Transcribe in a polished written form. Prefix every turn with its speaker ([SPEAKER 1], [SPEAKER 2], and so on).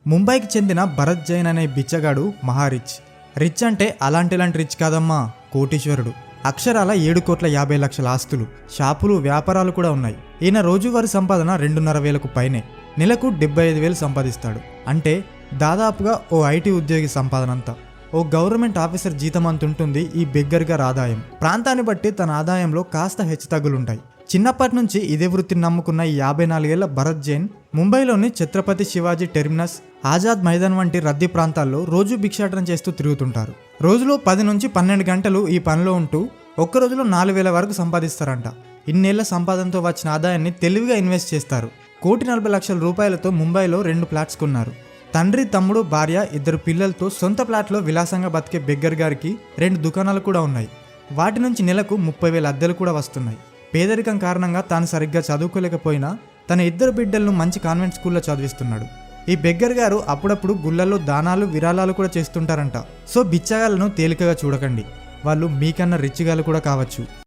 [SPEAKER 1] ముంబైకి చెందిన భరత్ జైన్ అనే బిచ్చగాడు మహారిచ్. రిచ్ అంటే అలాంటి రిచ్ కాదమ్మా, కోటీశ్వరుడు. అక్షరాల 7,50,00,000 ఆస్తులు, షాపులు, వ్యాపారాలు కూడా ఉన్నాయి. ఈయన రోజువారీ సంపాదన 2,500,000కు పైనే. నెలకు 75,000 సంపాదిస్తాడు. అంటే దాదాపుగా ఓ ఐటీ ఉద్యోగి సంపాదనంతా. ఓ గవర్నమెంట్ ఆఫీసర్ జీతం అంతుంటుంది ఈ బెగ్గర్ గారి ఆదాయం. ప్రాంతాన్ని బట్టి తన ఆదాయంలో కాస్త హెచ్చుతగ్గులుంటాయి. చిన్నప్పటి నుంచి ఇదే వృత్తిని నమ్ముకున్న ఈ 54 ఏళ్ల భరత్ జైన్ ముంబైలోని ఛత్రపతి శివాజీ టెర్మినస్, ఆజాద్ మైదాన్ వంటి రద్దీ ప్రాంతాల్లో రోజు భిక్షాటన చేస్తూ తిరుగుతుంటారు. రోజులో 10 నుంచి 12 గంటలు ఈ పనిలో ఉంటూ ఒక్క రోజులో 4,000 వరకు సంపాదిస్తారంట. ఇన్నేళ్ల సంపాదనతో వచ్చిన ఆదాయాన్ని తెలివిగా ఇన్వెస్ట్ చేస్తారు. 1,40,00,000 రూపాయలతో ముంబైలో 2 ఫ్లాట్స్ కొన్నారు. తండ్రి, తమ్ముడు, భార్య, 2 పిల్లలతో సొంత ఫ్లాట్లో విలాసంగా బతికే బెగ్గర్ గారికి 2 దుకాణాలు కూడా ఉన్నాయి. వాటి నుంచి నెలకు 30,000 అద్దెలు కూడా వస్తున్నాయి. పేదరికం కారణంగా తాను సరిగ్గా చదువుకోలేకపోయినా తన 2 బిడ్డలను మంచి కాన్వెంట్ స్కూల్లో చదివిస్తున్నాడు. ఈ బెగ్గర్ గారు అప్పుడప్పుడు గుళ్ళల్లో దానాలు, విరాళాలు కూడా చేస్తుంటారంట. సో బిచ్చగాళ్ళను తేలికగా చూడకండి, వాళ్ళు మీకన్నా రిచ్ గాళ్ళు కూడా కావచ్చు.